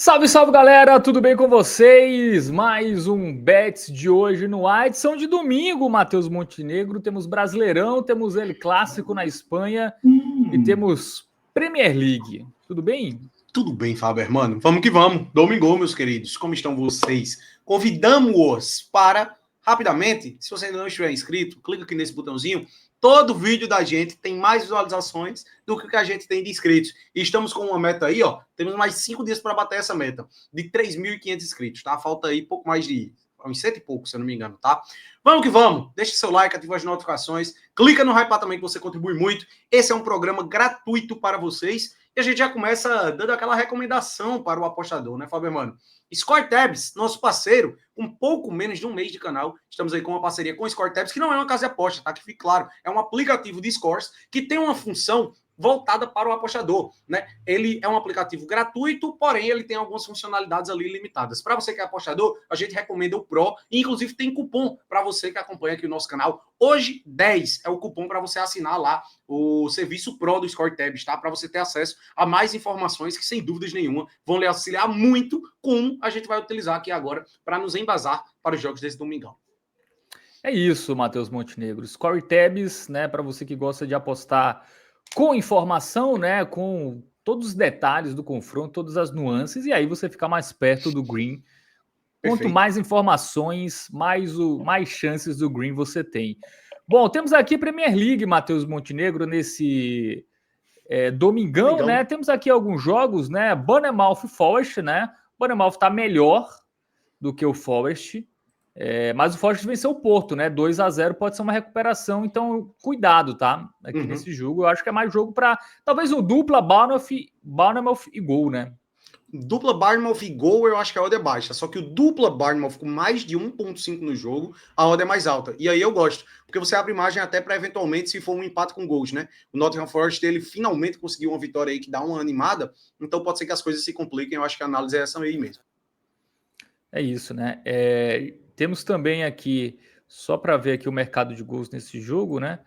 Salve, salve, galera! Tudo bem com vocês? Mais um Bets de hoje no ar, edição de domingo, Matheus Montenegro. Temos Brasileirão, temos ele Clássico na Espanha e temos Premier League. Tudo bem? Tudo bem, Fábio Hermano. Vamos que vamos. Domingo, meus queridos. Como estão vocês? Convidamos-os para, rapidamente, se você ainda não estiver inscrito, clica aqui nesse botãozinho. Todo vídeo da gente tem mais visualizações do que o que a gente tem de inscritos. E estamos com uma meta aí, ó. Temos mais 5 dias para bater essa meta de 3.500 inscritos, tá? Falta aí pouco mais de uns 100 e pouco, se eu não me engano, tá? Vamos que vamos. Deixa seu like, ativa as notificações. Clica no hype também, que você contribui muito. Esse é um programa gratuito para vocês. E a gente já começa dando aquela recomendação para o apostador, né, Fábio Hermano? ScoreTabs, nosso parceiro, com pouco menos de um mês de canal, estamos aí com uma parceria com o ScoreTabs, que não é uma casa de aposta, tá? Que fique claro, é um aplicativo de scores que tem uma função voltada para o apostador, né? Ele é um aplicativo gratuito, porém ele tem algumas funcionalidades ali limitadas. Para você que é apostador, a gente recomenda o Pro, e inclusive tem cupom para você que acompanha aqui o nosso canal. Hoje 10 é o cupom para você assinar lá o serviço Pro do ScoreTabs, tá? Para você ter acesso a mais informações que, sem dúvidas nenhuma, vão lhe auxiliar muito, como a gente vai utilizar aqui agora para nos embasar para os jogos desse domingão. É isso, Matheus Montenegro. ScoreTabs, né, para você que gosta de apostar com informação, né, com todos os detalhes do confronto, todas as nuances, e aí você fica mais perto do green. Quanto Perfeito. mais informações, mais chances do green você tem. Bom, temos aqui Premier League, Matheus Montenegro, nesse domingão, né? Temos aqui alguns jogos, né? Bournemouth e Forest, né? Bournemouth está melhor do que o Forest, mas o Forest venceu o Porto, né? 2-0 pode ser uma recuperação, então cuidado, tá? Aqui nesse jogo, eu acho que é mais jogo para talvez o dupla Bournemouth e gol, né? Dupla Bournemouth e gol, eu acho que a odd é baixa. Só que o dupla Bournemouth com mais de 1.5 no jogo, a odd é mais alta. E aí eu gosto, porque você abre margem até para eventualmente, se for um empate com gols, né? O Nottingham Forest, ele finalmente conseguiu uma vitória aí que dá uma animada, então pode ser que as coisas se compliquem. Eu acho que a análise é essa aí mesmo. É isso, né? Temos também aqui, só para ver aqui o mercado de gols nesse jogo, né?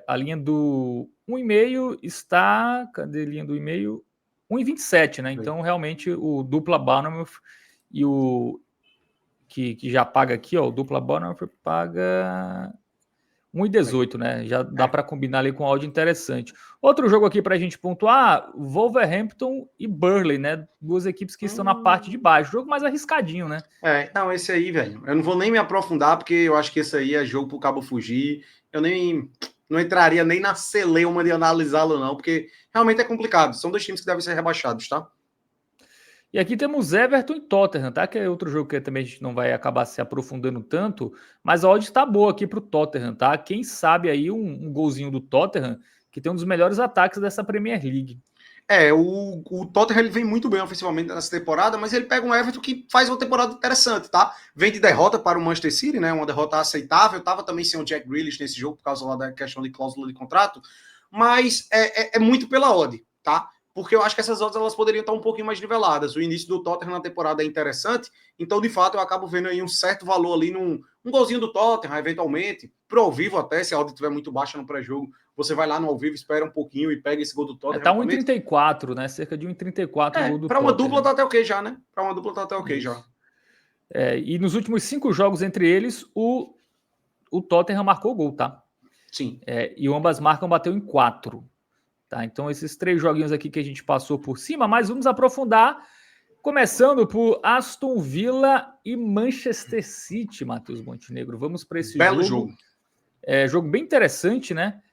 A linha do 1,5 está... Cadê a linha do 1,5? 1,27, né? Então, realmente, o dupla Bournemouth e o que já paga aqui, ó, o dupla Bournemouth paga 1,18, né? Já dá para combinar ali com um áudio interessante. Outro jogo aqui para a gente pontuar, Wolverhampton e Burnley, né? Duas equipes que estão na parte de baixo. Jogo mais arriscadinho, né? Não, esse aí, velho, eu não vou nem me aprofundar, porque eu acho que esse aí é jogo pro cabo fugir. Eu nem não entraria nem na celeuma de analisá-lo, não, porque realmente é complicado. São dois times que devem ser rebaixados, tá? E aqui temos Everton e Tottenham, tá? Que é outro jogo que também a gente não vai acabar se aprofundando tanto, mas a odd está boa aqui para o Tottenham, tá? Quem sabe aí um golzinho do Tottenham, que tem um dos melhores ataques dessa Premier League. O Tottenham ele vem muito bem ofensivamente nessa temporada, mas ele pega um Everton que faz uma temporada interessante, tá? Vem de derrota para o Manchester City, né? Uma derrota aceitável. Tava também sem o Jack Grealish nesse jogo por causa lá da questão de cláusula de contrato, mas é muito pela odd, tá? Porque eu acho que essas odds elas poderiam estar um pouquinho mais niveladas. O início do Tottenham na temporada é interessante, então de fato eu acabo vendo aí um certo valor ali num golzinho do Tottenham, eventualmente, pro ao vivo até, se a odd estiver muito baixa no pré-jogo, você vai lá no ao vivo, espera um pouquinho e pega esse gol do Tottenham. Tá 1,34, né? Cerca de 1,34 gol do Para uma Tottenham. dupla tá até ok já, né? Para uma dupla tá até ok já. E nos últimos 5 jogos entre eles, o Tottenham marcou gol, tá? Sim. E ambas marcas bateu em 4. Tá? Então, esses 3 joguinhos aqui que a gente passou por cima, mas vamos aprofundar, começando por Aston Villa e Manchester City, Matheus Montenegro. Vamos para esse Belo jogo. Jogo bem interessante, né?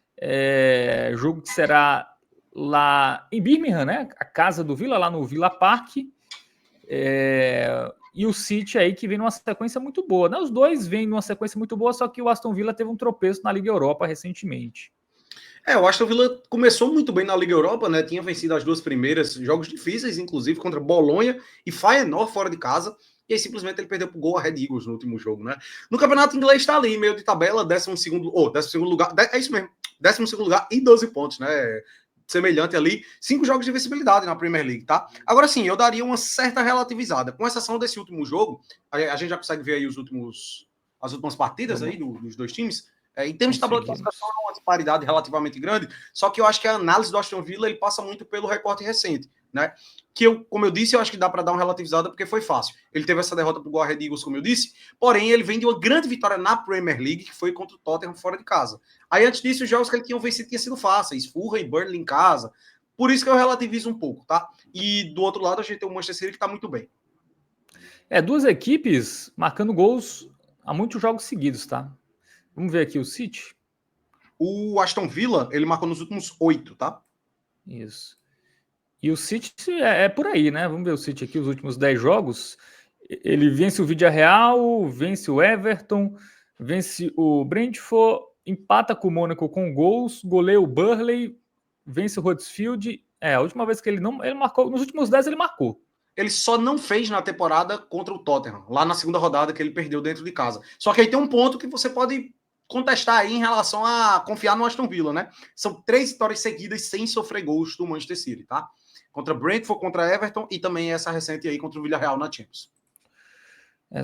Jogo que será lá em Birmingham, né? A casa do Villa, lá no Villa Park. E o City aí que vem numa sequência muito boa. Né? Os dois vêm numa sequência muito boa, só que o Aston Villa teve um tropeço na Liga Europa recentemente. O Aston Villa começou muito bem na Liga Europa, né? Tinha vencido as 2 primeiras, jogos difíceis, inclusive contra Bolonha e Feyenoord fora de casa. E aí simplesmente ele perdeu pro gol a Red Eagles no último jogo, né? No campeonato inglês está ali, meio de tabela, 12º lugar, é isso mesmo, 12º lugar e 12 pontos, né? Semelhante ali, 5 jogos de invencibilidade na Premier League, tá? Agora sim, eu daria uma certa relativizada, com exceção desse último jogo, a gente já consegue ver aí as últimas partidas aí dos dois times. Em termos de tabela de classificação, é uma disparidade relativamente grande, só que eu acho que a análise do Aston Villa ele passa muito pelo recorte recente. né? Que como eu disse, eu acho que dá para dar uma relativizada porque foi fácil. Ele teve essa derrota para o Go Ahead Eagles, como eu disse, porém ele vem de uma grande vitória na Premier League, que foi contra o Tottenham fora de casa. Aí antes disso, os jogos que ele tinha vencido tinham sido fáceis, Fulham e Burnley em casa. Por isso que eu relativizo um pouco, tá? E do outro lado a gente tem o Manchester City que tá muito bem. Duas equipes marcando gols há muitos jogos seguidos, tá? Vamos ver aqui o City. O Aston Villa, ele marcou nos últimos 8, tá? Isso. E o City é por aí, né? Vamos ver o City aqui, os últimos 10 jogos. Ele vence o Villarreal, vence o Everton, vence o Brentford, empata com o Mônaco com gols, goleia o Burnley, vence o Huddersfield. A última vez que ele marcou, nos últimos 10 ele marcou. Ele só não fez na temporada contra o Tottenham, lá na segunda rodada que ele perdeu dentro de casa. Só que aí tem um ponto que você pode contestar aí em relação a confiar no Aston Villa, né? São 3 vitórias seguidas sem sofrer gols do Manchester City, tá? Contra Brentford, contra Everton e também essa recente aí contra o Villarreal na Champions.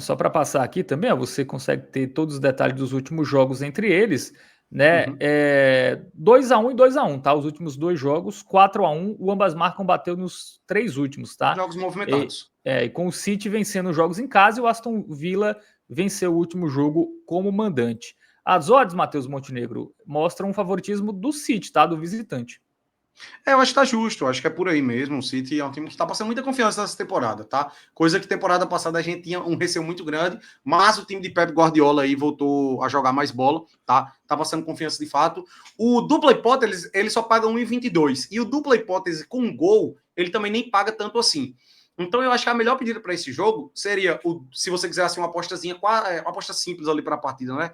Só para passar aqui também, você consegue ter todos os detalhes dos últimos jogos entre eles, né? 2-1 e 2-1, tá? Os últimos 2 jogos, 4-1, o ambas marcam bateu nos 3 últimos, tá? Jogos movimentados. E com o City vencendo os jogos em casa e o Aston Villa venceu o último jogo como mandante. As odds, Matheus Montenegro, mostram um favoritismo do City, tá? Do visitante. Eu acho que tá justo, eu acho que é por aí mesmo. O City é um time que tá passando muita confiança nessa temporada, tá? Coisa que temporada passada a gente tinha um receio muito grande, mas o time de Pep Guardiola aí voltou a jogar mais bola, tá? Tá passando confiança de fato. O dupla hipótese, ele só paga 1,22. E o dupla hipótese com gol, ele também nem paga tanto assim. Então eu acho que a melhor pedida para esse jogo seria, se você quisesse uma apostazinha, uma aposta simples ali para a partida, né?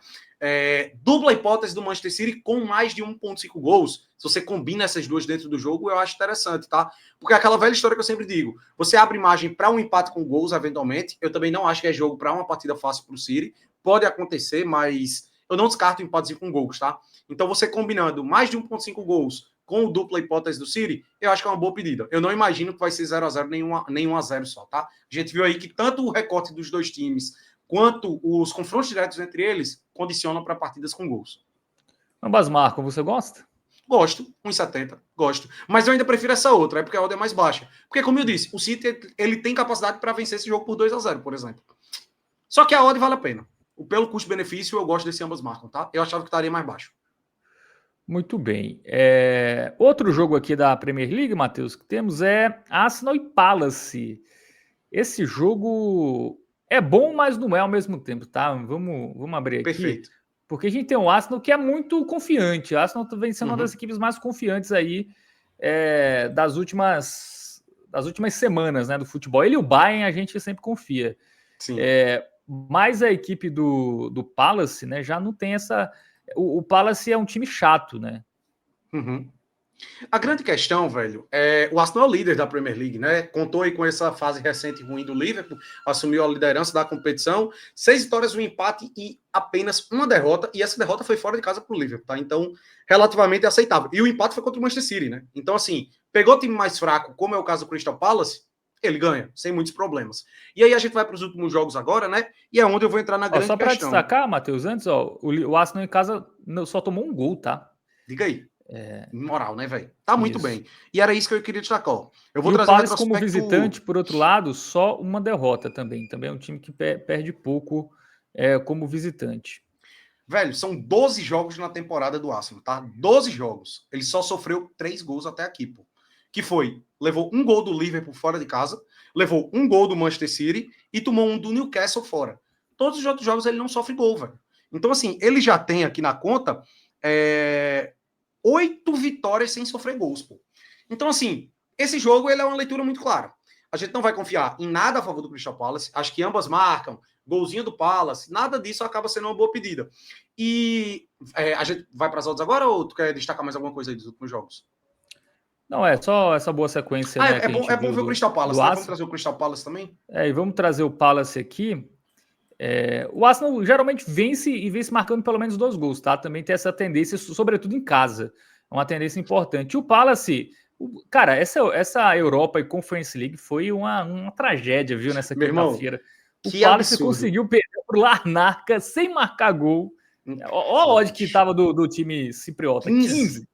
Dupla hipótese do Manchester City com mais de 1,5 gols. Se você combina essas duas dentro do jogo, eu acho interessante, tá? Porque é aquela velha história que eu sempre digo, você abre margem para um empate com gols, eventualmente. Eu também não acho que é jogo para uma partida fácil para o City. Pode acontecer, mas eu não descarto o empate com gols, tá? Então você combinando mais de 1,5 gols com o dupla hipótese do City, eu acho que é uma boa pedida. Eu não imagino que vai ser 0-0 nem 1-0 só, tá? A gente viu aí que tanto o recorte dos dois times quanto os confrontos diretos entre eles condicionam para partidas com gols. Ambas marcam, você gosta? Gosto, 1,70, gosto. Mas eu ainda prefiro essa outra, porque a odd é mais baixa. Porque, como eu disse, o City ele tem capacidade para vencer esse jogo por 2-0, por exemplo. Só que a odd vale a pena. Pelo custo-benefício, eu gosto desse ambas marcam, tá? Eu achava que estaria mais baixo. Muito bem. Outro jogo aqui da Premier League, Matheus, que temos é Arsenal e Palace. Esse jogo é bom, mas não é ao mesmo tempo, tá? Vamos abrir aqui. Perfeito. Porque a gente tem o Arsenal que é muito confiante. O Arsenal vem sendo uma das equipes mais confiantes aí das últimas semanas, né, do futebol. Ele e o Bayern a gente sempre confia. Sim. Mas a equipe do Palace, né, já não tem essa... O Palace é um time chato, né? A grande questão, velho, o Arsenal é o líder da Premier League, né? Contou aí com essa fase recente ruim do Liverpool, assumiu a liderança da competição, 6 vitórias, um empate e apenas uma derrota, e essa derrota foi fora de casa pro Liverpool, tá? Então, relativamente aceitável. E o empate foi contra o Manchester City, né? Então, assim, pegou o time mais fraco, como é o caso do Crystal Palace, ele ganha, sem muitos problemas. E aí a gente vai para os últimos jogos agora, né? E é onde eu vou entrar na grande questão. Só para destacar, Matheus, antes, o Arsenal em casa só tomou um gol, tá? Diga aí. Moral, né, velho? Tá muito bem. E era isso que eu queria destacar. Ó. Eu vou trazer o Palace como visitante, por outro lado, só uma derrota também. Também é um time que perde pouco como visitante. Velho, são 12 jogos na temporada do Arsenal, tá? 12 jogos. Ele só sofreu 3 gols até aqui, pô. Que foi, levou um gol do Liverpool fora de casa, levou um gol do Manchester City e tomou um do Newcastle fora. Todos os outros jogos ele não sofre gol, velho. Então, assim, ele já tem aqui na conta 8 vitórias sem sofrer gols, pô. Então, assim, esse jogo ele é uma leitura muito clara. A gente não vai confiar em nada a favor do Crystal Palace. Acho que ambas marcam, golzinho do Palace, nada disso acaba sendo uma boa pedida. E a gente vai para as odds agora ou tu quer destacar mais alguma coisa aí dos últimos jogos? Não, é só essa boa sequência. Né, é bom ver o Crystal Palace, né? Vamos trazer o Crystal Palace também? E vamos trazer o Palace aqui. O Arsenal geralmente vence e vence marcando pelo menos 2 gols, tá? Também tem essa tendência, sobretudo em casa. É uma tendência importante. E o Palace, cara, essa Europa e Conference League foi uma tragédia, viu, nessa quinta-feira. O Palace conseguiu perder pro Larnaca sem marcar gol. Olha a odd que tava do time cipriota. 15.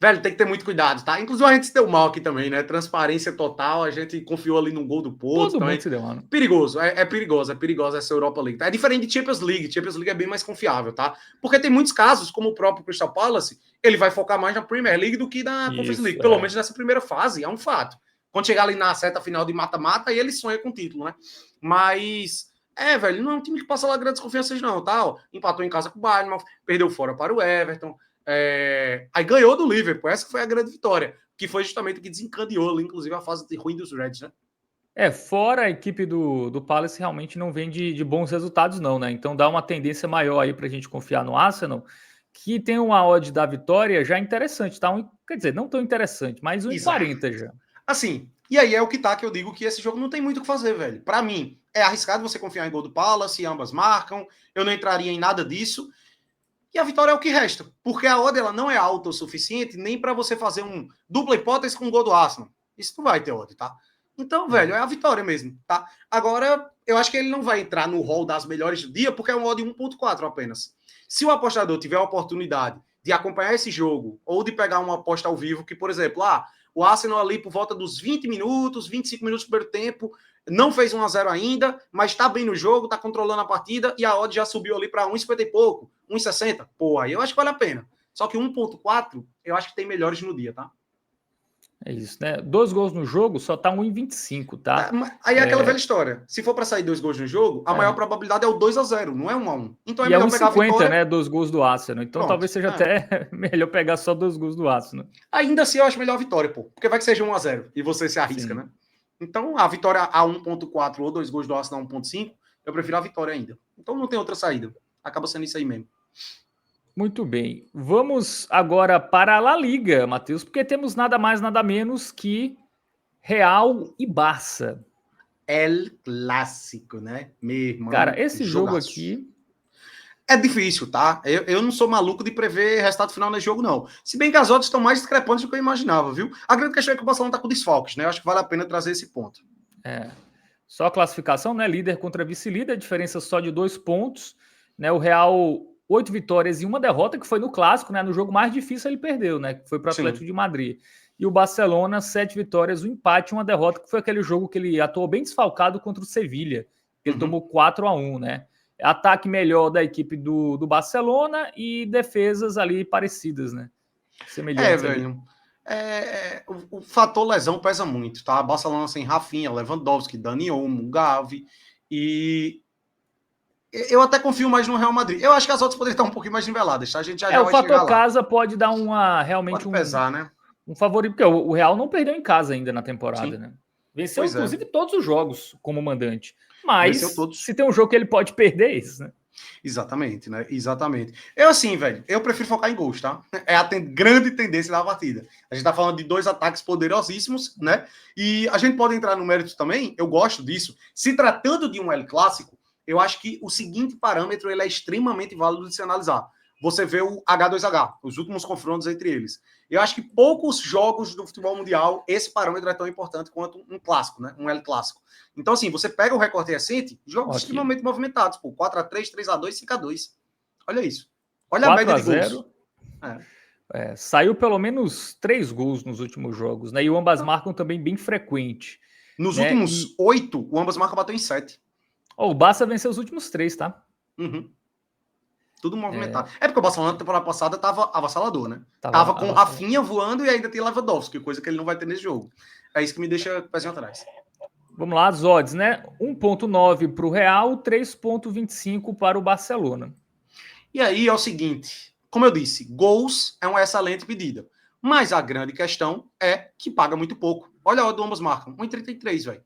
Velho, tem que ter muito cuidado, tá? Inclusive, a gente se deu mal aqui também, né? Transparência total. A gente confiou ali no gol do Porto Todo também. mundo se deu mal, né? Perigoso, é perigosa essa Europa League. Tá? É diferente de Champions League. Champions League é bem mais confiável, tá? Porque tem muitos casos, como o próprio Crystal Palace, ele vai focar mais na Premier League do que na Conference League. Pelo menos nessa primeira fase, é um fato. Quando chegar ali na seta final de mata-mata, aí ele sonha com o título, né? Mas, velho, não é um time que passa lá grandes confianças, não, tá? Ó, empatou em casa com o Bayern, perdeu fora para o Everton. Aí ganhou do Liverpool. Essa foi a grande vitória, que foi justamente o que desencadeou, inclusive, a fase ruim dos Reds, né? Fora a equipe do Palace realmente não vem de bons resultados, não, né? Então dá uma tendência maior aí para a gente confiar no Arsenal, que tem uma odd da vitória já interessante, tá? Quer dizer, não tão interessante, mas 1,40 já. Assim, e aí é o que tá que eu digo que esse jogo não tem muito o que fazer, velho. Para mim, é arriscado você confiar em gol do Palace, ambas marcam, eu não entraria em nada disso. E a vitória é o que resta, porque a odd ela não é alta o suficiente nem para você fazer um dupla hipótese com o gol do Arsenal. Isso não vai ter odd, tá? Então, velho, é a vitória mesmo, tá? Agora, eu acho que ele não vai entrar no hall das melhores do dia, porque é um odd 1.4 apenas. Se o apostador tiver a oportunidade de acompanhar esse jogo, ou de pegar uma aposta ao vivo, que, por exemplo, o Arsenal ali por volta dos 20 minutos, 25 minutos do primeiro tempo, não fez 1-0 ainda, mas está bem no jogo, está controlando a partida e a odd já subiu ali para 1,50 e pouco, 1,60. Pô, aí eu acho que vale a pena. Só que 1,4 eu acho que tem melhores no dia, tá? É isso, né? 2 gols no jogo só tá 1,25, tá? Aí é aquela velha história. Se for para sair 2 gols no jogo, a maior probabilidade é o 2-0, não é 1-1. Então é melhor pegar a vitória. né? 2 gols do Arsenal. Então pronto, talvez seja até melhor pegar só 2 gols do Arsenal. Ainda assim eu acho melhor a vitória, pô. Porque vai que seja 1-0 e você se arrisca, né? Então a vitória a 1.4 ou 2 gols do Arsenal a 1.5, eu prefiro a vitória ainda. Então não tem outra saída. Acaba sendo isso aí mesmo. Muito bem. Vamos agora para a La Liga, Matheus, porque temos nada mais, nada menos que Real e Barça. El Clássico, né? Meu irmão. Cara, esse jogo aqui é difícil, tá? Eu não sou maluco de prever resultado final nesse jogo, não. Se bem que as odds estão mais discrepantes do que eu imaginava, viu? A grande questão é que o Barcelona tá com desfalques, né? Eu acho que vale a pena trazer esse ponto. Só a classificação, né? Líder contra vice-líder, diferença só de 2 pontos. Né? O Real, 8 vitórias e 1 derrota, que foi no Clássico, né? No jogo mais difícil ele perdeu, né? Que foi para o Atlético de Madrid. E o Barcelona, 7 vitórias, 1 empate e 1 derrota, que foi aquele jogo que ele atuou bem desfalcado contra o Sevilha. Ele tomou 4-1, né? Ataque melhor da equipe do Barcelona e defesas ali parecidas, né? Semelhantes velho. O fator lesão pesa muito, tá? Barcelona sem Rafinha, Lewandowski, Dani Olmo, Gavi e eu até confio mais no Real Madrid. Eu acho que as outras poderiam estar um pouquinho mais niveladas, tá? A gente já o vai chegar lá. fator casa pode dar realmente pode pesar, né? Um favorito, porque o Real não perdeu em casa ainda na temporada, né? Venceu, inclusive, todos os jogos como mandante. Mas se tem um jogo que ele pode perder, é isso, né? Exatamente, né? Exatamente. Eu, assim, velho, eu prefiro focar em gols, tá? É a grande tendência da partida. A gente tá falando de 2 ataques poderosíssimos, né? E a gente pode entrar no mérito também, eu gosto disso. Se tratando de um El Clássico, eu acho que o seguinte parâmetro ele é extremamente válido de se analisar. Você vê o H2H, os últimos confrontos entre eles. Eu acho que poucos jogos do futebol mundial esse parâmetro é tão importante quanto um clássico, né? Um El Clássico. Então, assim, você pega o recorte recente, jogos extremamente movimentados, pô, 4-3, 3-2, 5-2. Olha isso. Olha a média de gols. Saiu pelo menos 3 gols nos últimos jogos, né? E o ambas marcam também bem frequente. Nos últimos 8, o ambas marcam bateu em 7. O Barça venceu os últimos 3, tá? Tudo movimentado. É porque o Barcelona na temporada passada tava avassalador, né? Tava com Rafinha voando e ainda tem Lewandowski, coisa que ele não vai ter nesse jogo. É isso que me deixa o pezinho atrás. Vamos lá, as odds, né? 1.9 para o Real, 3.25 para o Barcelona. E aí é o seguinte, como eu disse, gols é uma excelente pedida. Mas a grande questão é que paga muito pouco. Olha a odd do ambas marcam, 1,33, velho.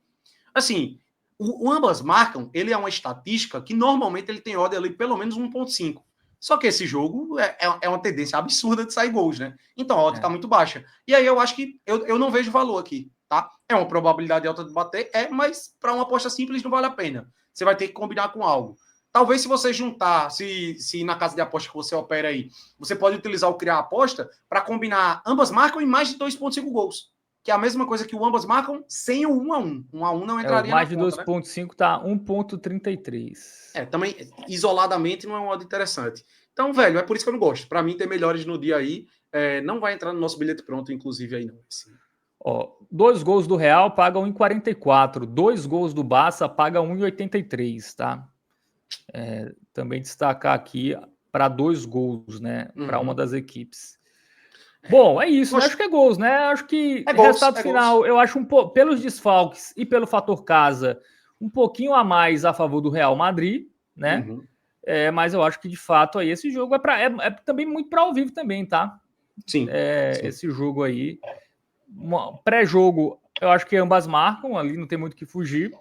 Assim, o ambas marcam, ele é uma estatística que normalmente ele tem odd ali pelo menos 1,5. Só que esse jogo é uma tendência absurda de sair gols, né? Então a odd tá muito baixa. E aí eu acho que eu não vejo valor aqui, tá? É uma probabilidade alta de bater, mas para uma aposta simples não vale a pena. Você vai ter que combinar com algo. Talvez se você juntar, se na casa de aposta que você opera aí, você pode utilizar o criar aposta para combinar ambas marcam em mais de 2,5 gols. Que é a mesma coisa que o ambas marcam sem o 1-1. 1-1 não entraria mais na de 2,5 tá 1,33. Também isoladamente não é um odd interessante. Então, velho, é por isso que eu não gosto. Para mim, tem melhores no dia aí. não vai entrar no nosso bilhete pronto, inclusive, aí não. Assim. Ó, 2 gols do Real paga 1,44. 2 gols do Barça paga 1,83, tá? Também destacar aqui para 2 gols, né? Para uma das equipes. Bom, é isso, né? Acho que é gols, né? Acho que resultado final, eu acho pelos desfalques e pelo fator casa, um pouquinho a mais a favor do Real Madrid, né? Mas eu acho que de fato aí esse jogo é também muito para ao vivo também, tá? Sim, sim. Esse jogo aí, pré-jogo, eu acho que ambas marcam ali, não tem muito o que fugir.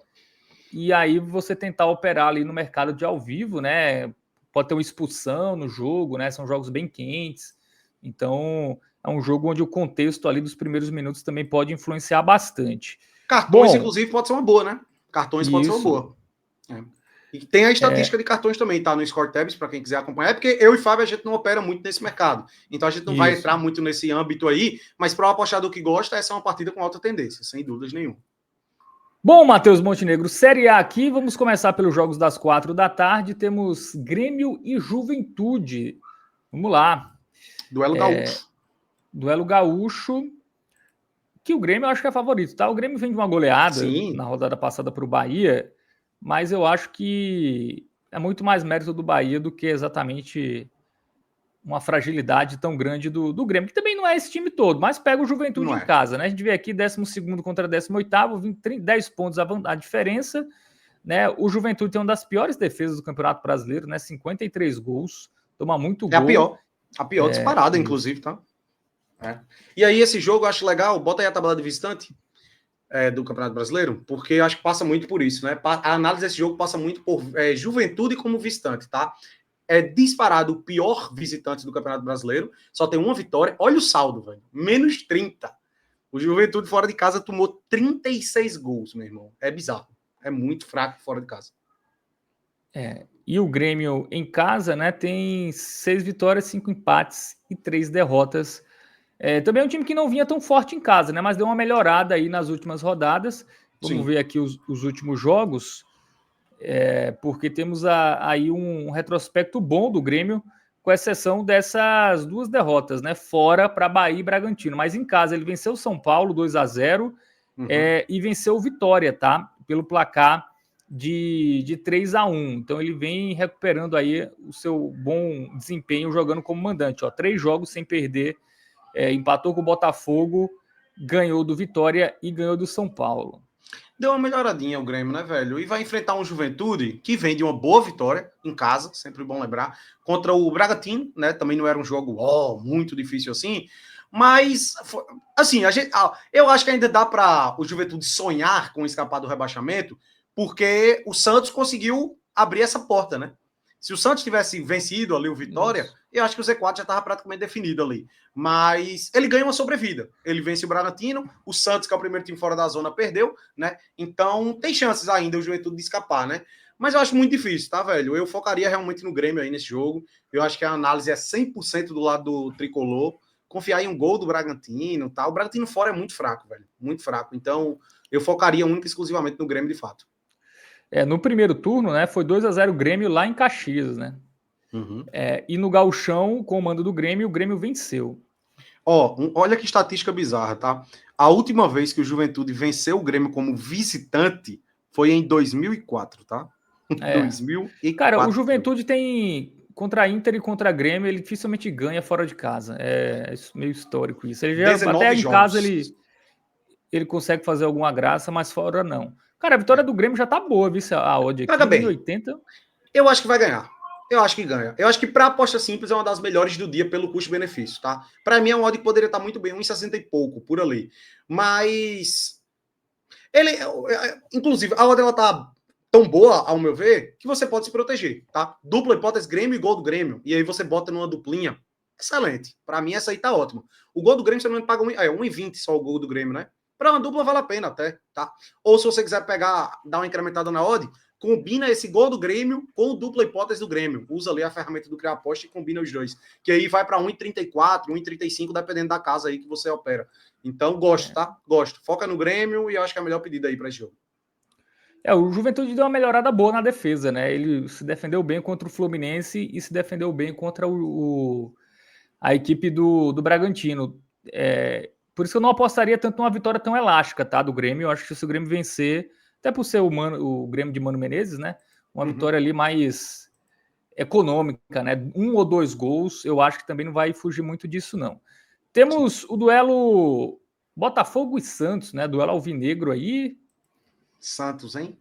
E aí você tentar operar ali no mercado de ao vivo, né? Pode ter uma expulsão no jogo, né? São jogos bem quentes. Então, é um jogo onde o contexto ali dos primeiros minutos também pode influenciar bastante. Cartões, inclusive, pode ser uma boa, né? Cartões pode ser uma boa. E tem a estatística de cartões também, tá? No Score Tabs, para quem quiser acompanhar. É porque eu e Fábio, a gente não opera muito nesse mercado. Então, a gente não vai entrar muito nesse âmbito aí. Mas para o apostador que gosta, essa é uma partida com alta tendência, sem dúvidas nenhuma. Bom, Matheus Montenegro, Série A aqui, vamos começar pelos jogos das 4 da tarde. Temos Grêmio e Juventude. Vamos lá. Duelo gaúcho. Duelo gaúcho, que o Grêmio eu acho que é favorito, tá? O Grêmio vem de uma goleada na rodada passada para o Bahia, mas eu acho que é muito mais mérito do Bahia do que exatamente uma fragilidade tão grande do Grêmio, que também não é esse time todo, mas pega o Juventude em casa, né? A gente vê aqui 12º contra 18º, 10 pontos a diferença, né? O Juventude tem uma das piores defesas do Campeonato Brasileiro, né? 53 gols, toma muito gol. A pior disparada, inclusive, tá? E aí esse jogo eu acho legal, bota aí a tabela de visitante do Campeonato Brasileiro, porque eu acho que passa muito por isso, né? A análise desse jogo passa muito por Juventude como visitante, tá? É disparado o pior visitante do Campeonato Brasileiro, só tem uma vitória. Olha o saldo, velho. Menos 30. O Juventude fora de casa tomou 36 gols, meu irmão. É bizarro. É muito fraco fora de casa. E o Grêmio em casa, né, tem 6 vitórias, 5 empates e 3 derrotas. Também é um time que não vinha tão forte em casa, né, mas deu uma melhorada aí nas últimas rodadas. Vamos ver aqui os últimos jogos. Porque temos aí um retrospecto bom do Grêmio, com exceção dessas 2 derrotas, né? Fora para Bahia e Bragantino. Mas em casa ele venceu o São Paulo 2-0 e venceu o Vitória, tá? Pelo placar de 3-1. Então ele vem recuperando aí o seu bom desempenho jogando como mandante. 3 jogos sem perder, empatou com o Botafogo, ganhou do Vitória e ganhou do São Paulo. Deu uma melhoradinha o Grêmio, né, velho? E vai enfrentar um Juventude que vem de uma boa vitória em casa, sempre bom lembrar, contra o Bragantino, né? Também não era um jogo muito difícil assim, mas assim, eu acho que ainda dá para o Juventude sonhar com escapar do rebaixamento, porque o Santos conseguiu abrir essa porta, né? Se o Santos tivesse vencido ali o Vitória, eu acho que o Z4 já estava praticamente definido ali. Mas ele ganha uma sobrevida. Ele vence o Bragantino, o Santos, que é o primeiro time fora da zona, perdeu, né? Então tem chances ainda o Juventude de escapar, né? Mas eu acho muito difícil, tá, velho? Eu focaria realmente no Grêmio aí nesse jogo. Eu acho que a análise é 100% do lado do tricolor. Confiar em um gol do Bragantino, tá? O Bragantino fora é muito fraco, velho. Muito fraco. Então eu focaria única e exclusivamente no Grêmio, de fato. No primeiro turno, né, foi 2-0 Grêmio lá em Caxias, né? E no gauchão, com o mando do Grêmio, o Grêmio venceu. Olha que estatística bizarra, tá? A última vez que o Juventude venceu o Grêmio como visitante foi em 2004, tá? 2004. Cara, o Juventude tem contra a Inter e contra a Grêmio, ele dificilmente ganha fora de casa. É meio histórico isso. Ele já, até em casa ele consegue fazer alguma graça, mas fora não. Cara, a vitória do Grêmio já tá boa, viu? A odd aqui, 1,80. Eu acho que vai ganhar. Eu acho que ganha. Eu acho que para aposta simples é uma das melhores do dia pelo custo-benefício, tá? Para mim é um odd que poderia estar muito bem, 1,60 e pouco, por ali. Mas inclusive, a odd ela tá tão boa, ao meu ver, que você pode se proteger, tá? Dupla hipótese Grêmio e gol do Grêmio. E aí você bota numa duplinha. Excelente. Para mim essa aí tá ótima. O gol do Grêmio você não paga 1,20 só o gol do Grêmio, né? Para uma dupla vale a pena até, tá? Ou se você quiser pegar, dar uma incrementada na odd, combina esse gol do Grêmio com dupla hipótese do Grêmio. Usa ali a ferramenta do Criar Aposta e combina os dois. Que aí vai para 1,34, 1,35, dependendo da casa aí que você opera. Então, gosto, tá? Gosto. Foca no Grêmio e eu acho que é a melhor pedida aí para esse jogo. O Juventude deu uma melhorada boa na defesa, né? Ele se defendeu bem contra o Fluminense e se defendeu bem contra o a equipe do Bragantino. Por isso que eu não apostaria tanto numa vitória tão elástica, tá, do Grêmio. Eu acho que se o Grêmio vencer, até por ser o Grêmio de Mano Menezes, né, uma vitória ali mais econômica, né, 1 ou 2 gols, eu acho que também não vai fugir muito disso, não. Temos o duelo Botafogo e Santos, né, duelo alvinegro aí. Santos, hein?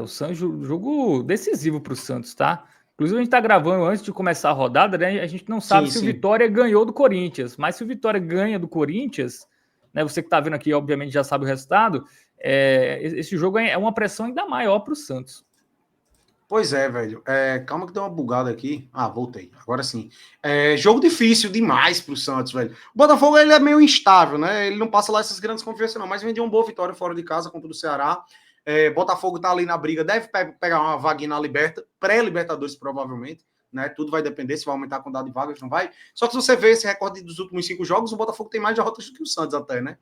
O Santos, jogo decisivo para o Santos, tá? Inclusive, a gente está gravando antes de começar a rodada, né? A gente não sabe se o Vitória ganhou do Corinthians, mas se o Vitória ganha do Corinthians, né? Você que está vendo aqui, obviamente, já sabe o resultado. Esse jogo é uma pressão ainda maior para o Santos. Pois é, velho. Calma que deu uma bugada aqui. Voltei. Agora sim. Jogo difícil demais pro Santos, velho. O Botafogo, ele é meio instável, né? Ele não passa lá essas grandes confianças, não. Mas vendeu uma boa vitória fora de casa contra o Ceará. Botafogo tá ali na briga. Deve pegar uma vaguinha na pré-Libertadores, provavelmente. Né? Tudo vai depender se vai aumentar a quantidade de vagas, não vai. Só que se você ver esse recorde dos últimos 5 jogos, o Botafogo tem mais derrotas do que o Santos até, né?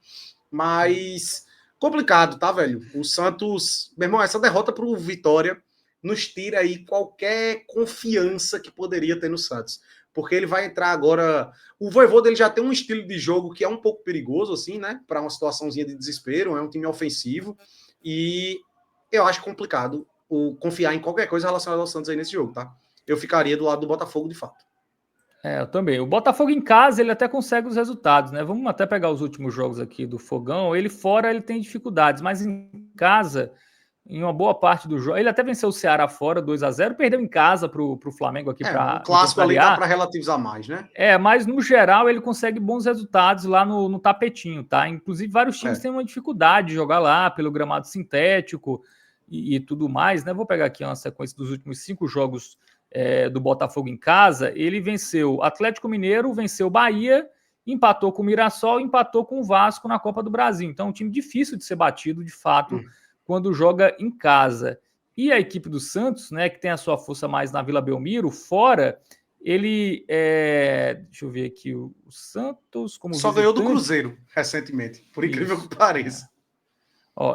Mas complicado, tá, velho? O Santos... Meu irmão, essa derrota pro Vitória nos tira aí qualquer confiança que poderia ter no Santos. Porque ele vai entrar agora... O Vojvoda, ele já tem um estilo de jogo que é um pouco perigoso, assim, né? Para uma situaçãozinha de desespero, é um time ofensivo. E eu acho complicado confiar em qualquer coisa relacionada ao Santos aí nesse jogo, tá? Eu ficaria do lado do Botafogo, de fato. Eu também. O Botafogo em casa, ele até consegue os resultados, né? Vamos até pegar os últimos jogos aqui do Fogão. Ele fora, ele tem dificuldades, mas em casa... em uma boa parte do jogo. Ele até venceu o Ceará fora, 2-0, perdeu em casa para o Flamengo aqui O para clássico ali dá para relativizar mais, né? Mas no geral ele consegue bons resultados lá no tapetinho, tá? Inclusive vários times têm uma dificuldade de jogar lá pelo gramado sintético e tudo mais, né? Vou pegar aqui uma sequência dos últimos 5 jogos do Botafogo em casa. Ele venceu Atlético Mineiro, venceu Bahia, empatou com o Mirassol, empatou com o Vasco na Copa do Brasil. Então é um time difícil de ser batido, de fato, quando joga em casa. E a equipe do Santos, né, que tem a sua força mais na Vila Belmiro, fora, ele... deixa eu ver aqui, o Santos como só visitante... ganhou do Cruzeiro recentemente, por incrível que pareça.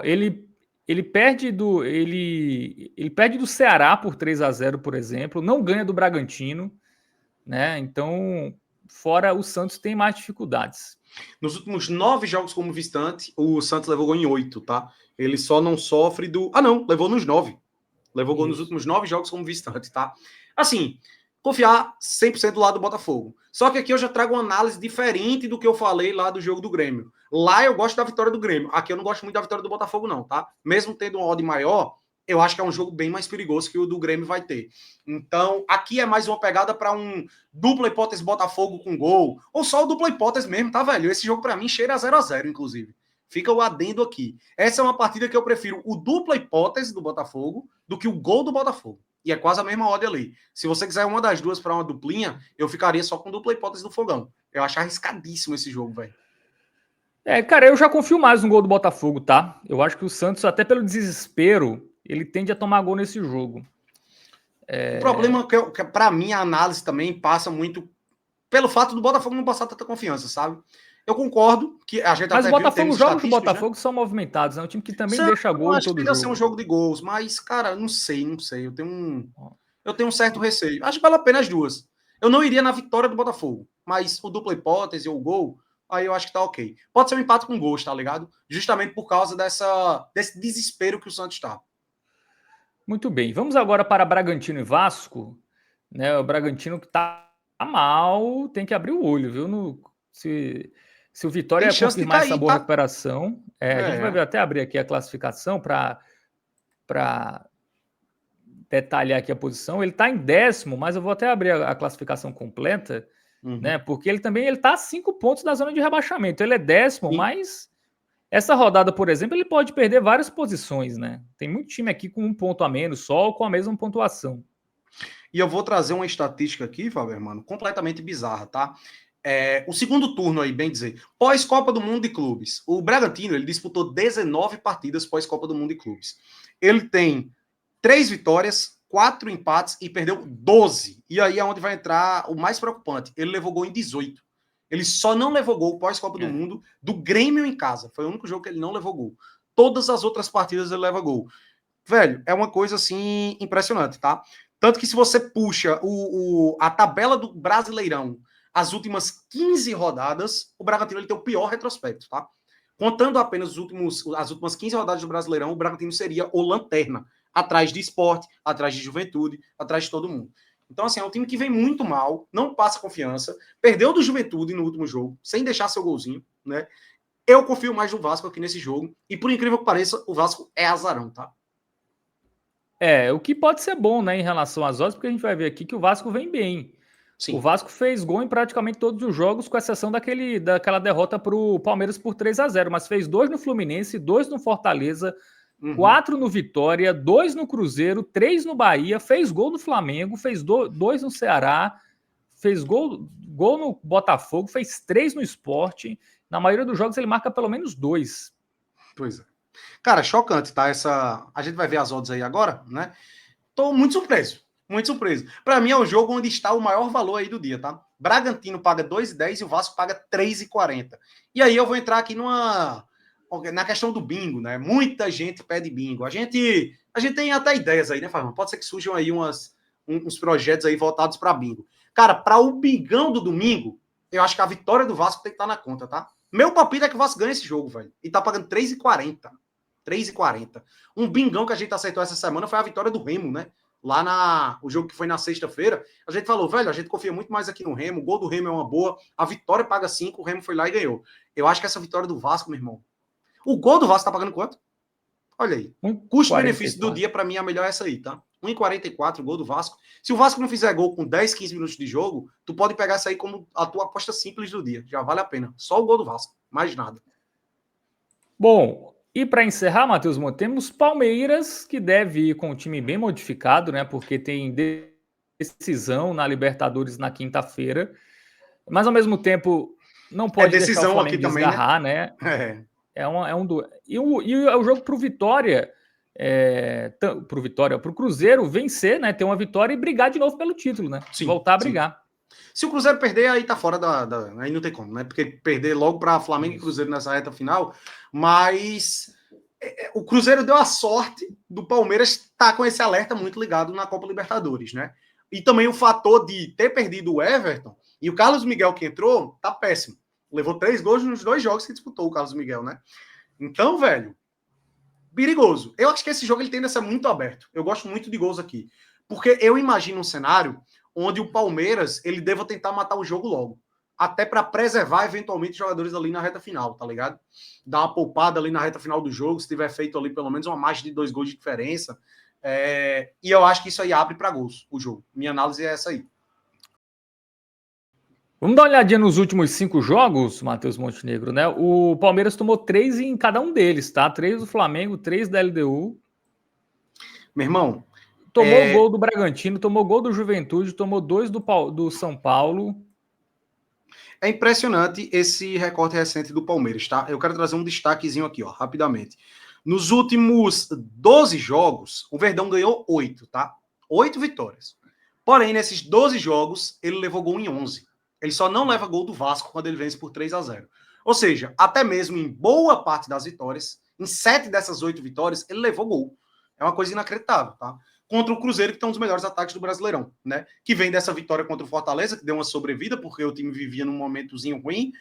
Ele perde do Ceará por 3-0, por exemplo, não ganha do Bragantino, né? Então, fora o Santos tem mais dificuldades. Nos últimos 9 jogos como visitante, o Santos levou gol em 8, tá? Ele só não sofre do... não, levou nos 9. Levou gol nos últimos 9 jogos como visitante, tá? Assim, confiar 100% do lado do Botafogo. Só que aqui eu já trago uma análise diferente do que eu falei lá do jogo do Grêmio. Lá eu gosto da vitória do Grêmio. Aqui eu não gosto muito da vitória do Botafogo, não, tá? Mesmo tendo um odd maior, eu acho que é um jogo bem mais perigoso que o do Grêmio vai ter. Então, aqui é mais uma pegada para um dupla hipótese Botafogo com gol, ou só o dupla hipótese mesmo, tá, velho? Esse jogo para mim cheira a 0-0, inclusive. Fica o adendo aqui. Essa é uma partida que eu prefiro o dupla hipótese do Botafogo do que o gol do Botafogo. E é quase a mesma odd ali. Se você quiser uma das duas para uma duplinha, eu ficaria só com dupla hipótese do Fogão. Eu acho arriscadíssimo esse jogo, velho. Cara, eu já confio mais no gol do Botafogo, tá? Eu acho que o Santos, até pelo desespero, ele tende a tomar gol nesse jogo. O problema é que para mim, a análise também passa muito pelo fato do Botafogo não passar tanta confiança, sabe? Eu concordo que a gente mas até o Botafogo, os jogos do Botafogo, né? são movimentados, é um time que também deixa gol em todo jogo. Ser um jogo de gols, mas, cara, não sei. Eu tenho um certo receio. Acho que vale a pena as duas. Eu não iria na vitória do Botafogo, mas o dupla hipótese ou o gol, aí eu acho que tá ok. Pode ser um empate com gols, tá ligado? Justamente por causa desse desespero que o Santos tá. Muito bem. Vamos agora para Bragantino e Vasco. Né? O Bragantino que tá mal, tem que abrir o olho, viu? Se o Vitória confirmar cair, essa boa recuperação, a gente vai até abrir aqui a classificação para detalhar aqui a posição. Ele está em 10º, mas eu vou até abrir a classificação completa, né? Porque ele está a 5 pontos da zona de rebaixamento. Ele é 10º, mas essa rodada, por exemplo, ele pode perder várias posições, né? Tem muito time aqui com 1 ponto a menos, só ou com a mesma pontuação. E eu vou trazer uma estatística aqui, Faber, mano, completamente bizarra, tá? O segundo turno aí, bem dizer, pós-Copa do Mundo de Clubes. O Bragantino, ele disputou 19 partidas pós-Copa do Mundo de Clubes. Ele tem 3 vitórias, 4 empates e perdeu 12. E aí é onde vai entrar o mais preocupante. Ele levou gol em 18. Ele só não levou gol pós-Copa do Mundo do Grêmio em casa. Foi o único jogo que ele não levou gol. Todas as outras partidas ele leva gol. Velho, é uma coisa assim impressionante, tá? Tanto que se você puxa a tabela do Brasileirão as últimas 15 rodadas, o Bragantino ele tem o pior retrospecto, tá? Contando apenas as últimas 15 rodadas do Brasileirão, o Bragantino seria o lanterna, atrás de Sport, atrás de Juventude, atrás de todo mundo. Então, assim, é um time que vem muito mal, não passa confiança, perdeu do Juventude no último jogo, sem deixar seu golzinho, né? Eu confio mais no Vasco aqui nesse jogo, e por incrível que pareça, o Vasco é azarão, tá? O que pode ser bom, né, em relação às odds, porque a gente vai ver aqui que o Vasco vem bem. Sim. O Vasco fez gol em praticamente todos os jogos, com exceção daquela derrota para o Palmeiras por 3-0, mas fez 2 no Fluminense, 2 no Fortaleza, 4 no Vitória, 2 no Cruzeiro, 3 no Bahia, fez gol no Flamengo, fez 2 no Ceará, fez gol no Botafogo, fez 3 no Sport. Na maioria dos jogos ele marca pelo menos 2. Pois é. Cara, chocante, tá? A gente vai ver as odds aí agora, né? Tô muito surpreso. Muito surpreso. Para mim é o jogo onde está o maior valor aí do dia, tá? Bragantino paga 2,10 e o Vasco paga 3,40. E aí eu vou entrar aqui na questão do bingo, né? Muita gente pede bingo. A gente tem até ideias aí, né, Fábio? Pode ser que surjam aí uns projetos aí voltados para bingo. Cara, para o bingão do domingo, eu acho que a vitória do Vasco tem que estar na conta, tá? Meu palpite é que o Vasco ganha esse jogo, velho. E tá pagando 3,40. 3,40. Um bingão que a gente acertou essa semana foi a vitória do Remo, né? Lá o jogo que foi na sexta-feira, a gente falou, velho, a gente confia muito mais aqui no Remo, o gol do Remo é uma boa, a vitória paga 5, o Remo foi lá e ganhou. Eu acho que essa vitória do Vasco, meu irmão, o gol do Vasco tá pagando quanto? Olha aí. Custo-benefício do dia, para mim, a melhor é essa aí, tá? 1,44, gol do Vasco. Se o Vasco não fizer gol com 10, 15 minutos de jogo, tu pode pegar essa aí como a tua aposta simples do dia. Já vale a pena. Só o gol do Vasco, mais nada. Bom, e para encerrar, Matheus Monte, temos Palmeiras, que deve ir com o time bem modificado, né? Porque tem decisão na Libertadores na quinta-feira. Mas, ao mesmo tempo, não pode deixar o Flamengo desgarrar, também, né? É um duelo. E é o jogo para o Vitória, para o Cruzeiro vencer, né? Ter uma vitória e brigar de novo pelo título, né? Sim, voltar a brigar. Sim. Se o Cruzeiro perder, aí tá fora aí não tem como, né? Porque perder logo para Flamengo e Cruzeiro nessa reta final. Mas o Cruzeiro deu a sorte do Palmeiras estar com esse alerta muito ligado na Copa Libertadores, né? E também o fator de ter perdido o Everton e o Carlos Miguel que entrou, tá péssimo. Levou 3 gols nos 2 jogos que disputou o Carlos Miguel, né? Então, velho, perigoso. Eu acho que esse jogo ele tende a ser muito aberto. Eu gosto muito de gols aqui. Porque eu imagino um cenário onde o Palmeiras ele deva tentar matar o jogo logo. Até para preservar, eventualmente, os jogadores ali na reta final, tá ligado? Dar uma poupada ali na reta final do jogo, se tiver feito ali pelo menos uma margem de 2 gols de diferença. E eu acho que isso aí abre para gols o jogo. Minha análise é essa aí. Vamos dar uma olhadinha nos últimos 5 jogos, Matheus Montenegro, né? O Palmeiras tomou 3 em cada um deles, tá? 3 do Flamengo, 3 da LDU. Meu irmão... Tomou o gol do Bragantino, tomou gol do Juventude, tomou 2 do São Paulo. É impressionante esse recorte recente do Palmeiras, tá? Eu quero trazer um destaquezinho aqui, ó, rapidamente. Nos últimos 12 jogos, o Verdão ganhou 8, tá? 8 vitórias. Porém, nesses 12 jogos, ele levou gol em 11. Ele só não leva gol do Vasco quando ele vence por 3-0. Ou seja, até mesmo em boa parte das vitórias, em 7 dessas 8 vitórias, ele levou gol. É uma coisa inacreditável, tá? Contra o Cruzeiro, que tem um dos melhores ataques do Brasileirão, né? Que vem dessa vitória contra o Fortaleza, que deu uma sobrevida, porque o time vivia num momentozinho ruim.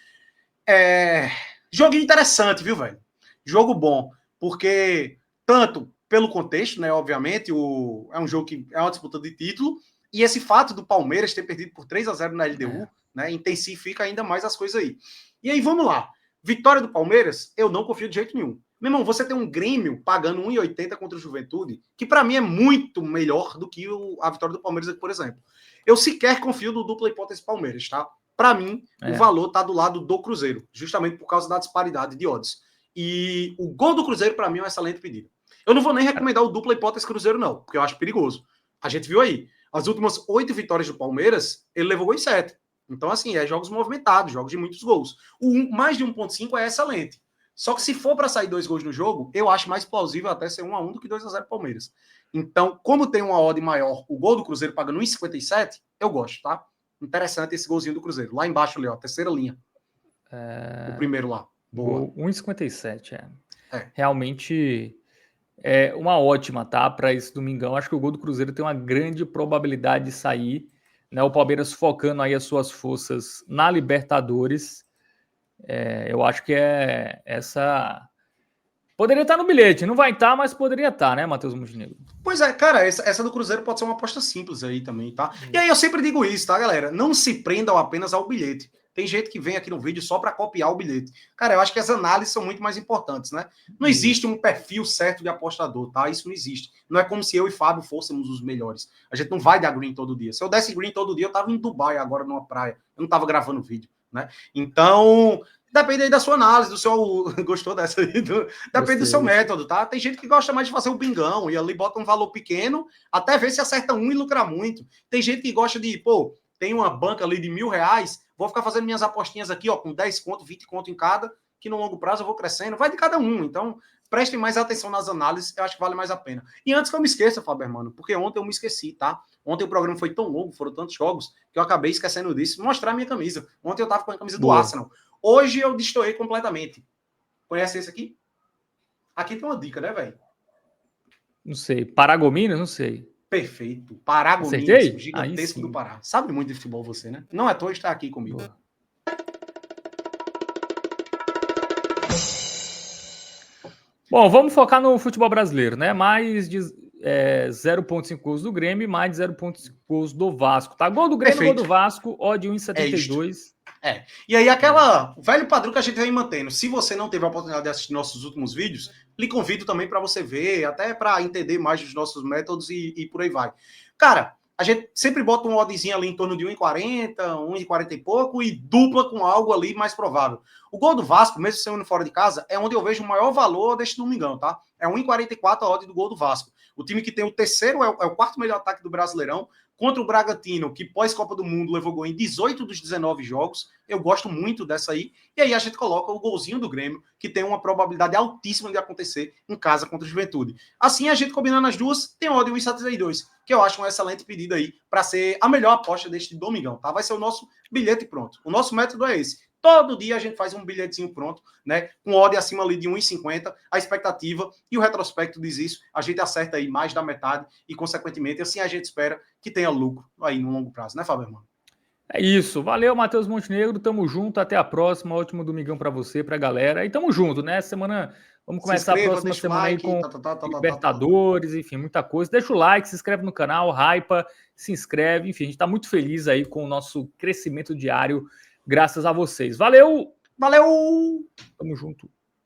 Joguinho interessante, viu, velho? Jogo bom, porque tanto pelo contexto, né, obviamente, é um jogo que é uma disputa de título, e esse fato do Palmeiras ter perdido por 3-0 na LDU, né, intensifica ainda mais as coisas aí. E aí, vamos lá. Vitória do Palmeiras, eu não confio de jeito nenhum. Meu irmão, você tem um Grêmio pagando 1,80 contra o Juventude, que para mim é muito melhor do que a vitória do Palmeiras aqui, por exemplo. Eu sequer confio no dupla hipótese Palmeiras, tá? Para mim, o valor tá do lado do Cruzeiro, justamente por causa da disparidade de odds. E o gol do Cruzeiro, para mim, é um excelente pedido. Eu não vou nem recomendar o dupla hipótese Cruzeiro, não, porque eu acho perigoso. A gente viu aí, as últimas 8 vitórias do Palmeiras, ele levou gol em 7. Então, assim, jogos movimentados, jogos de muitos gols. Mais de 1,5 é excelente. Só que se for para sair 2 gols no jogo, eu acho mais plausível até ser 1-1 do que 2-0 Palmeiras. Então, como tem uma odd maior, o gol do Cruzeiro pagando 1,57, eu gosto, tá? Interessante esse golzinho do Cruzeiro. Lá embaixo ali, ó, terceira linha. O primeiro lá. Boa. 1,57, Realmente é uma ótima, tá? Para esse domingão. Acho que o gol do Cruzeiro tem uma grande probabilidade de sair. né, o Palmeiras focando aí as suas forças na Libertadores. Eu acho que essa... Poderia estar no bilhete, não vai estar, mas poderia estar, né, Matheus Montenegro? Pois é, cara, essa do Cruzeiro pode ser uma aposta simples aí também, tá? E aí eu sempre digo isso, tá, galera? Não se prendam apenas ao bilhete. Tem gente que vem aqui no vídeo só para copiar o bilhete. Cara, eu acho que as análises são muito mais importantes, né? Não existe um perfil certo de apostador, tá? Isso não existe. Não é como se eu e Fábio fôssemos os melhores. A gente não vai dar green todo dia. Se eu desse green todo dia, eu tava em Dubai agora numa praia. Eu não tava gravando vídeo, né? Então, depende aí da sua análise, do seu... Gostou dessa aí? Depende do seu método, tá? Tem gente que gosta mais de fazer o bingão e ali bota um valor pequeno até ver se acerta um e lucra muito. Tem gente que gosta de, pô, tem uma banca ali de R$1.000, vou ficar fazendo minhas apostinhas aqui, ó, com 10 conto, 20 conto em cada, que no longo prazo eu vou crescendo. Vai de cada um. Então, prestem mais atenção nas análises, eu acho que vale mais a pena. E antes que eu me esqueça, Fábio Hermano, porque ontem eu me esqueci, tá? Ontem o programa foi tão longo, foram tantos jogos, que eu acabei esquecendo disso. Mostrar a minha camisa. Ontem eu tava com a camisa do Arsenal. Hoje eu destoei completamente. Conhece esse aqui? Aqui tem uma dica, né, velho? Não sei. Paragominas? Não sei. Perfeito. Paragominas, o gigantesco do Pará. Sabe muito de futebol você, né? Não é à toa estar aqui comigo. Boa. Bom, vamos focar no futebol brasileiro, né? Mais de 0,5 gols do Grêmio e mais de 0,5 gols do Vasco. Tá? Gol do Grêmio, perfeito. Gol do Vasco, odd 1,72. E aí aquela velho padrão que a gente vem mantendo. Se você não teve a oportunidade de assistir nossos últimos vídeos, lhe convido também para você ver, até para entender mais dos nossos métodos e por aí vai. Cara, a gente sempre bota um oddzinho ali em torno de 1,40, 1,40 e pouco e dupla com algo ali mais provável. O gol do Vasco, mesmo sendo fora de casa, é onde eu vejo o maior valor deste domingão, tá? É 1,44 a odd do gol do Vasco. O time que tem o terceiro, é o quarto melhor ataque do Brasileirão, contra o Bragantino, que pós-Copa do Mundo levou gol em 18 dos 19 jogos. Eu gosto muito dessa aí. E aí a gente coloca o golzinho do Grêmio, que tem uma probabilidade altíssima de acontecer em casa contra o Juventude. Assim, a gente combinando as duas, tem odd 1,72, que eu acho um excelente pedido aí para ser a melhor aposta deste domingão, tá? Vai ser o nosso bilhete pronto. O nosso método é esse. Todo dia a gente faz um bilhetezinho pronto, né? Com odd acima ali de 1,50, a expectativa e o retrospecto diz isso. A gente acerta aí mais da metade e, consequentemente, assim a gente espera que tenha lucro aí no longo prazo, né, Fábio Hermano? É isso. Valeu, Matheus Montenegro. Tamo junto. Até a próxima. Ótimo domingão para você, pra galera. E tamo junto, né? Semana... Vamos começar a próxima semana aí com Libertadores, enfim, muita coisa. Deixa o like, se inscreve no canal, hypa, se inscreve. Enfim, a gente tá muito feliz aí com o nosso crescimento diário, graças a vocês. Valeu! Valeu! Tamo junto.